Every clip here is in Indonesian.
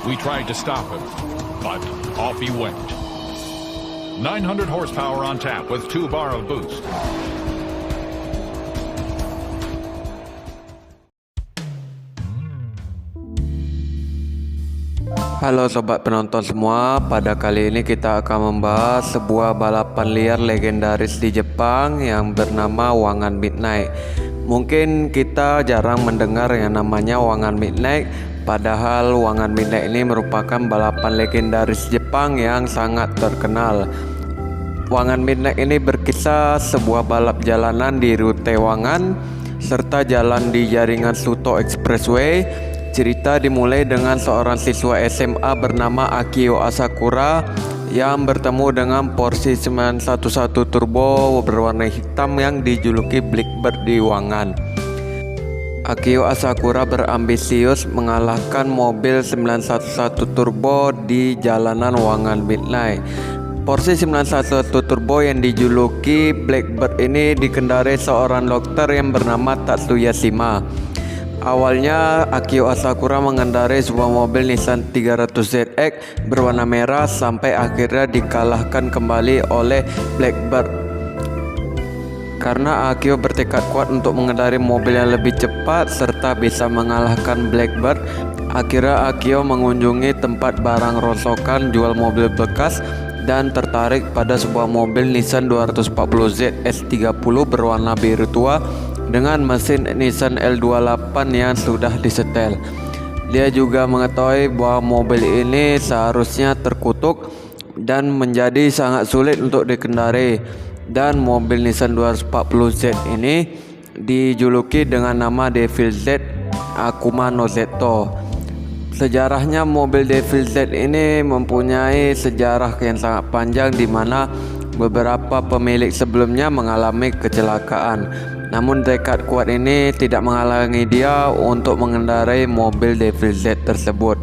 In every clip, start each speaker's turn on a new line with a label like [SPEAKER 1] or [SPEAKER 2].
[SPEAKER 1] We tried to stop him, but off he went. 900 horsepower on tap with 2 bar of boost.
[SPEAKER 2] Halo sobat penonton semua, pada kali ini kita akan membahas sebuah balapan liar legendaris di Jepang yang bernama Wangan Midnight. Mungkin kita jarang mendengar yang namanya Wangan Midnight, padahal Wangan Midnight ini merupakan balapan legendaris Jepang yang sangat terkenal. Wangan Midnight ini berkisah sebuah balap jalanan di rute Wangan serta jalan di jaringan Shuto Expressway. Cerita dimulai dengan seorang siswa SMA bernama Akio Asakura yang bertemu dengan Porsche 911 Turbo berwarna hitam yang dijuluki Blackbird di Wangan. Akio Asakura berambisius mengalahkan mobil 911 Turbo di jalanan Wangan Midnight. Porsche 911 Turbo yang dijuluki Blackbird ini dikendarai seorang dokter yang bernama Tatsuya Shima. Awalnya Akio Asakura mengendarai sebuah mobil Nissan 300ZX berwarna merah sampai akhirnya dikalahkan kembali oleh Blackbird. Karena Akio bertekad kuat untuk mengendarai mobil yang lebih cepat serta bisa mengalahkan Blackbird, akhirnya Akio mengunjungi tempat barang rongsokan jual mobil bekas dan tertarik pada sebuah mobil Nissan 240Z S30 berwarna biru tua dengan mesin Nissan L28 yang sudah disetel. Dia juga mengetahui bahwa mobil ini seharusnya terkutuk dan menjadi sangat sulit untuk dikendarai, dan mobil Nissan 240Z ini dijuluki dengan nama Devil Z Akuma no Zeto. Sejarahnya mobil Devil Z ini mempunyai sejarah yang sangat panjang di mana beberapa pemilik sebelumnya mengalami kecelakaan. Namun tekad kuat ini tidak menghalangi dia untuk mengendarai mobil Devil Z tersebut.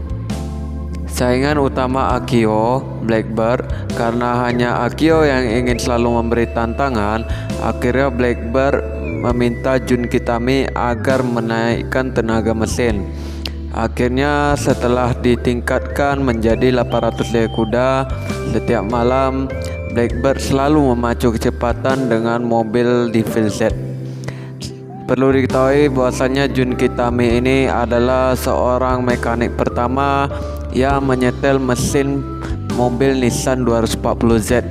[SPEAKER 2] Saingan utama Akio, Blackbird, karena hanya Akio yang ingin selalu memberi tantangan, akhirnya Blackbird meminta Jun Kitami agar menaikkan tenaga mesin. Akhirnya setelah ditingkatkan menjadi 800 kuda, setiap malam Blackbird selalu memacu kecepatan dengan mobil Devil Z. Perlu diketahui bahwasannya Jun Kitami ini adalah seorang mekanik pertama yang menyetel mesin mobil Nissan 240Z,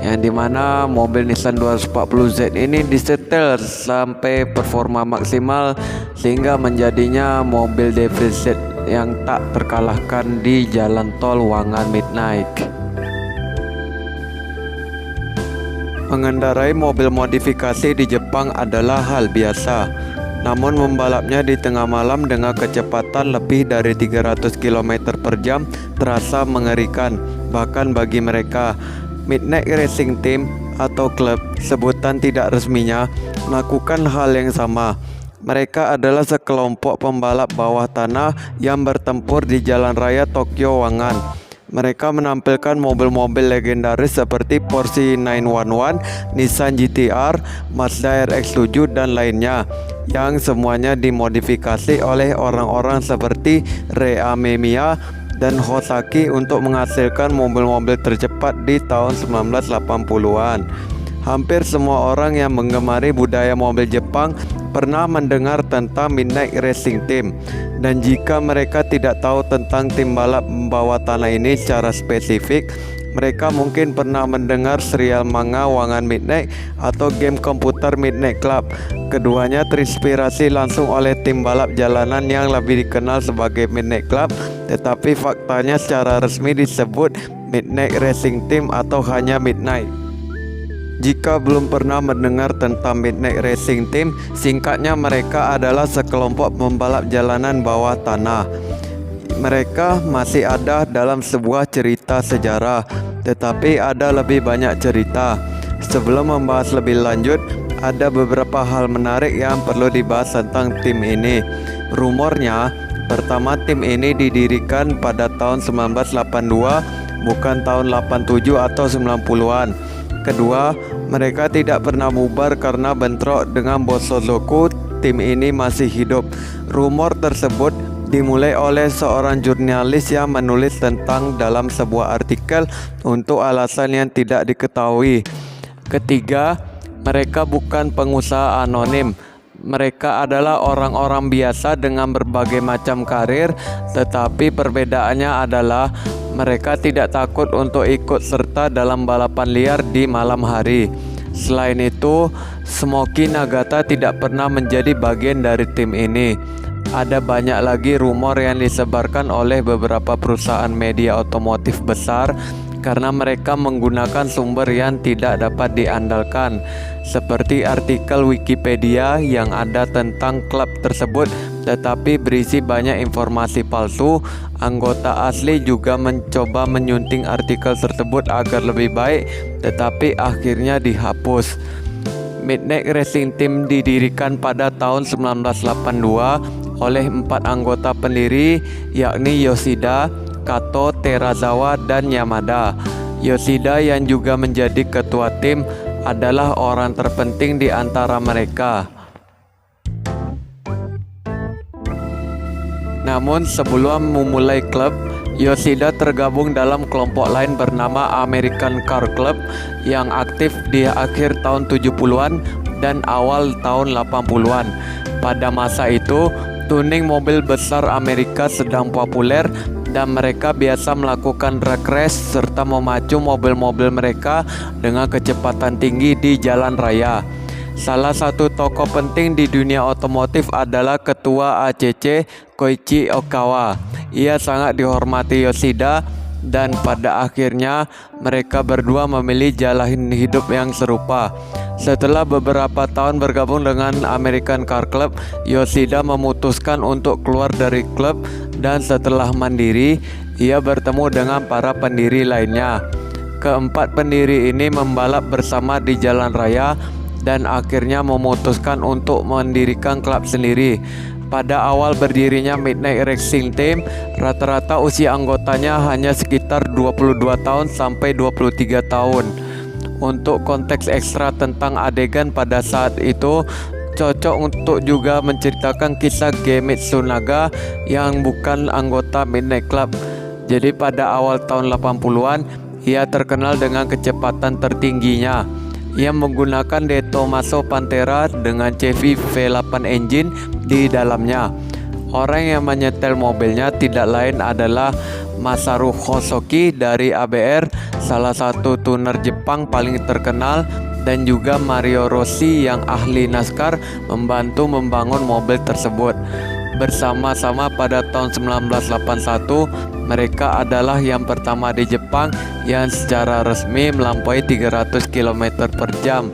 [SPEAKER 2] yang dimana mobil Nissan 240Z ini disetel sampai performa maksimal sehingga menjadinya mobil Devil Z yang tak terkalahkan di jalan tol Wangan Midnight. Mengendarai mobil modifikasi di Jepang adalah hal biasa, namun membalapnya di tengah malam dengan kecepatan lebih dari 300 km per jam terasa mengerikan, bahkan bagi mereka. Midnight Racing Team atau klub sebutan tidak resminya melakukan hal yang sama. Mereka adalah sekelompok pembalap bawah tanah yang bertempur di jalan raya Tokyo Wangan. Mereka menampilkan mobil-mobil legendaris seperti Porsche 911, Nissan GT-R, Mazda RX-7 dan lainnya, yang semuanya dimodifikasi oleh orang-orang seperti Rei Amemiya dan Hosaki untuk menghasilkan mobil-mobil tercepat di tahun 1980-an. Hampir semua orang yang menggemari budaya mobil Jepang pernah mendengar tentang Midnight Racing Team, dan jika mereka tidak tahu tentang tim balap bawah tanah ini secara spesifik, mereka mungkin pernah mendengar serial manga Wangan Midnight atau game komputer Midnight Club. Keduanya terinspirasi langsung oleh tim balap jalanan yang lebih dikenal sebagai Midnight Club, tetapi faktanya secara resmi disebut Midnight Racing Team atau hanya Midnight. Jika belum pernah mendengar tentang Midnight Racing Team, singkatnya mereka adalah sekelompok pembalap jalanan bawah tanah. Mereka masih ada dalam sebuah cerita sejarah, tetapi ada lebih banyak cerita. Sebelum membahas lebih lanjut, ada beberapa hal menarik yang perlu dibahas tentang tim ini. Rumornya, pertama tim ini didirikan pada tahun 1982, bukan tahun 87 atau 90-an. Kedua, mereka tidak pernah bubar karena bentrok dengan bos Sozoku. Tim ini masih hidup. Rumor tersebut dimulai oleh seorang jurnalis yang menulis tentang dalam sebuah artikel untuk alasan yang tidak diketahui. Ketiga, mereka bukan pengusaha anonim. Mereka adalah orang-orang biasa dengan berbagai macam karir, tetapi perbedaannya adalah mereka tidak takut untuk ikut serta dalam balapan liar di malam hari. Selain itu, Smokey Nagata tidak pernah menjadi bagian dari tim ini. Ada banyak lagi rumor yang disebarkan oleh beberapa perusahaan media otomotif besar karena mereka menggunakan sumber yang tidak dapat diandalkan, seperti artikel Wikipedia yang ada tentang klub tersebut tetapi berisi banyak informasi palsu. Anggota asli juga mencoba menyunting artikel tersebut agar lebih baik, tetapi akhirnya dihapus. Midnight Racing Team didirikan pada tahun 1982 oleh 4 anggota pendiri, yakni Yoshida, Kato, Terazawa, dan Yamada. Yoshida yang juga menjadi ketua tim adalah orang terpenting di antara mereka. Namun sebelum memulai klub, Yoshida tergabung dalam kelompok lain bernama American Car Club yang aktif di akhir tahun 70-an dan awal tahun 80-an. Pada masa itu, tuning mobil besar Amerika sedang populer dan mereka biasa melakukan drag race serta memacu mobil-mobil mereka dengan kecepatan tinggi di jalan raya. Salah satu tokoh penting di dunia otomotif adalah ketua ACC Koichi Okawa. Ia sangat dihormati Yoshida dan pada akhirnya mereka berdua memilih jalan hidup yang serupa. Setelah beberapa tahun bergabung dengan American Car Club, Yoshida memutuskan untuk keluar dari klub dan setelah mandiri, ia bertemu dengan para pendiri lainnya. Keempat pendiri ini membalap bersama di jalan raya dan akhirnya memutuskan untuk mendirikan klub sendiri. Pada awal berdirinya Midnight Racing Team, rata-rata usia anggotanya hanya sekitar 22 tahun sampai 23 tahun. Untuk konteks ekstra tentang adegan pada saat itu, cocok untuk juga menceritakan kisah Gemitsu Naga yang bukan anggota Midnight Club. Jadi pada awal tahun 80-an, ia terkenal dengan kecepatan tertingginya. Ia menggunakan De Tomaso Pantera dengan Chevy V8 engine di dalamnya. Orang yang menyetel mobilnya tidak lain adalah Masaru Hosoki dari ABR, salah satu tuner Jepang paling terkenal, dan juga Mario Rossi yang ahli NASCAR membantu membangun mobil tersebut. Bersama-sama pada tahun 1981, mereka adalah yang pertama di Jepang yang secara resmi melampaui 300 km per jam.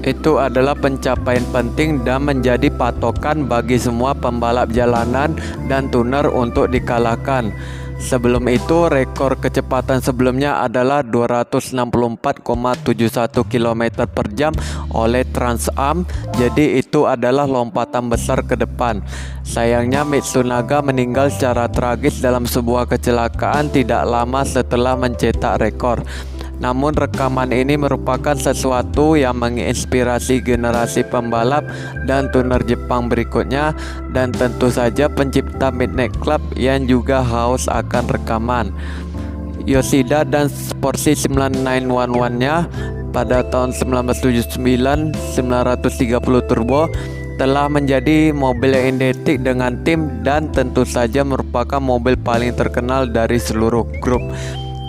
[SPEAKER 2] Itu adalah pencapaian penting dan menjadi patokan bagi semua pembalap jalanan dan tuner untuk dikalahkan. Sebelum itu, rekor kecepatan sebelumnya adalah 264,71 km per jam oleh Trans Am, jadi itu adalah lompatan besar ke depan. Sayangnya Mitsunaga meninggal secara tragis dalam sebuah kecelakaan tidak lama setelah mencetak rekor. Namun rekaman ini merupakan sesuatu yang menginspirasi generasi pembalap dan tuner Jepang berikutnya, dan tentu saja pencipta Midnight Club yang juga haus akan rekaman. Yoshida dan Porsche 911-nya pada tahun 1979 930 Turbo telah menjadi mobil yang identik dengan tim dan tentu saja merupakan mobil paling terkenal dari seluruh grup.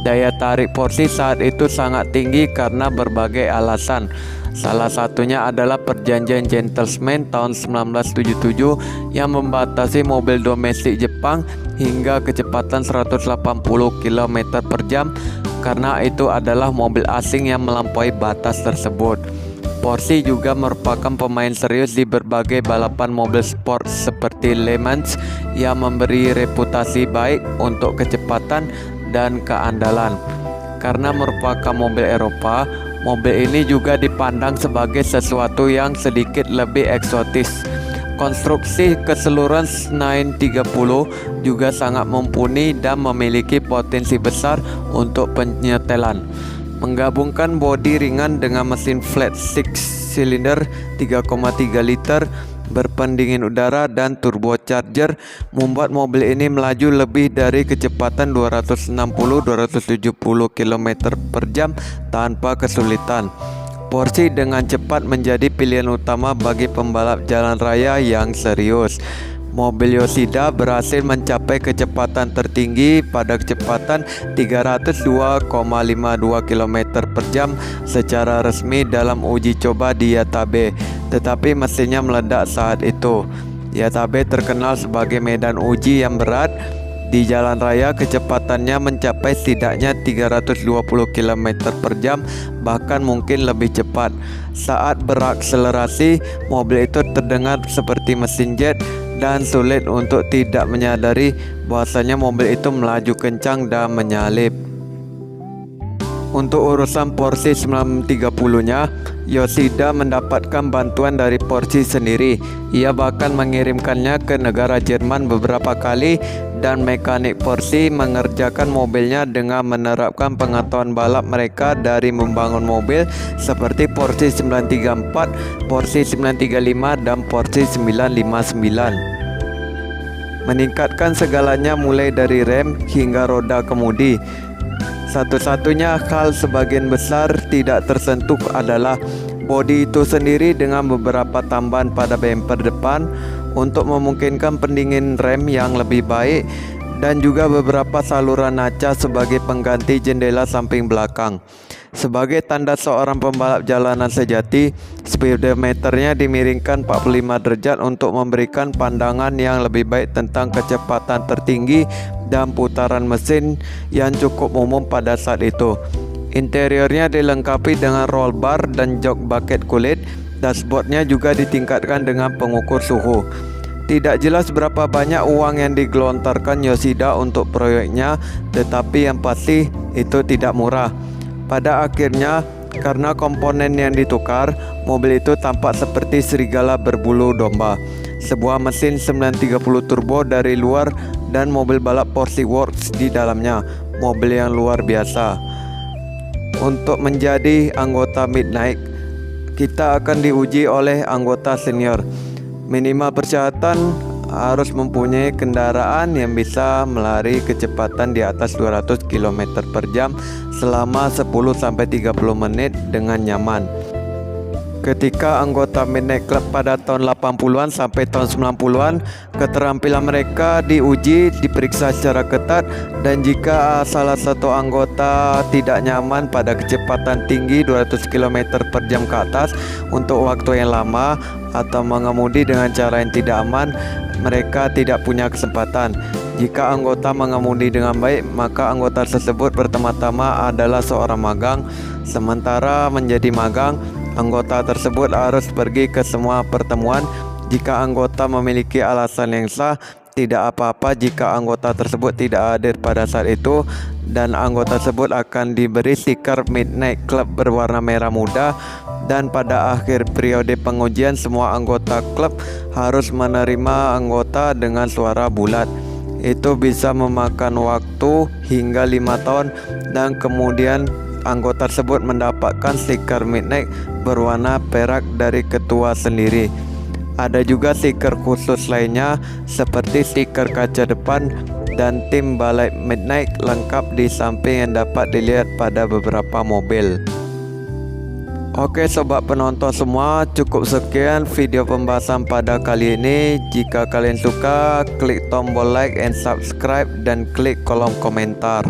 [SPEAKER 2] Daya tarik Porsche saat itu sangat tinggi karena berbagai alasan. Salah satunya adalah perjanjian gentleman tahun 1977 yang membatasi mobil domestik Jepang hingga kecepatan 180 km per jam karena itu adalah mobil asing yang melampaui batas tersebut. Porsche juga merupakan pemain serius di berbagai balapan mobil sport seperti Le Mans yang memberi reputasi baik untuk kecepatan dan keandalan. Karena merupakan mobil Eropa, mobil ini juga dipandang sebagai sesuatu yang sedikit lebih eksotis. Konstruksi keseluruhan 930 juga sangat mumpuni dan memiliki potensi besar untuk penyetelan. Menggabungkan bodi ringan dengan mesin flat 6 silinder 3,3 liter berpendingin udara dan turbocharger membuat mobil ini melaju lebih dari kecepatan 260-270 km per jam tanpa kesulitan. Porsche dengan cepat menjadi pilihan utama bagi pembalap jalan raya yang serius. Mobil Yoshida berhasil mencapai kecepatan tertinggi pada kecepatan 302,52 km per jam secara resmi dalam uji coba di Yatabe, tetapi mesinnya meledak saat itu. Yatabe terkenal sebagai medan uji yang berat. Di jalan raya kecepatannya mencapai setidaknya 320 km per jam, bahkan mungkin lebih cepat. Saat berakselerasi, mobil itu terdengar seperti mesin jet dan sulit untuk tidak menyadari bahwasanya mobil itu melaju kencang dan menyalip. Untuk urusan Porsche 930-nya, Yoshida mendapatkan bantuan dari Porsche sendiri. Ia bahkan mengirimkannya ke negara Jerman beberapa kali, dan mekanik Porsche mengerjakan mobilnya dengan menerapkan pengetahuan balap mereka dari membangun mobil seperti Porsche 934, Porsche 935, dan Porsche 959. Meningkatkan segalanya mulai dari rem hingga roda kemudi. Satu-satunya hal sebagian besar tidak tersentuh adalah bodi itu sendiri dengan beberapa tambahan pada bumper depan untuk memungkinkan pendingin rem yang lebih baik, dan juga beberapa saluran naca sebagai pengganti jendela samping belakang. Sebagai tanda seorang pembalap jalanan sejati, speedometernya dimiringkan 45 derajat untuk memberikan pandangan yang lebih baik tentang kecepatan tertinggi dan putaran mesin yang cukup umum pada saat itu. Interiornya dilengkapi dengan roll bar dan jok bucket kulit. Dashboardnya juga ditingkatkan dengan pengukur suhu. Tidak jelas berapa banyak uang yang digelontorkan Yoshida untuk proyeknya, tetapi yang pasti itu tidak murah. Pada akhirnya, karena komponen yang ditukar, mobil itu tampak seperti serigala berbulu domba. Sebuah mesin 930 turbo dari luar dan mobil balap Porsche Works di dalamnya. Mobil yang luar biasa. Untuk menjadi anggota Midnight, kita akan diuji oleh anggota senior. Minimal persyaratan harus mempunyai kendaraan yang bisa melari kecepatan di atas 200 km per jam selama 10-30 menit dengan nyaman. Ketika anggota Midnight Club pada tahun 80-an sampai tahun 90-an, keterampilan mereka diuji, diperiksa secara ketat, dan jika salah satu anggota tidak nyaman pada kecepatan tinggi 200 km per jam ke atas untuk waktu yang lama atau mengemudi dengan cara yang tidak aman, mereka tidak punya kesempatan. Jika anggota mengemudi dengan baik, maka anggota tersebut pertama-tama adalah seorang magang. Sementara menjadi magang, anggota tersebut harus pergi ke semua pertemuan. Jika anggota memiliki alasan yang sah, tidak apa-apa jika anggota tersebut tidak hadir pada saat itu, dan anggota tersebut akan diberi stiker Midnight Club berwarna merah muda. Dan pada akhir periode pengujian, semua anggota klub harus menerima anggota dengan suara bulat. Itu bisa memakan waktu hingga 5 tahun, dan kemudian anggota tersebut mendapatkan stiker Midnight berwarna perak dari ketua sendiri. Ada juga stiker khusus lainnya seperti stiker kaca depan dan tim balai Midnight lengkap di samping yang dapat dilihat pada beberapa mobil. Oke sobat penonton semua, cukup sekian video pembahasan pada kali ini. Jika kalian suka, klik tombol like and subscribe dan klik kolom komentar.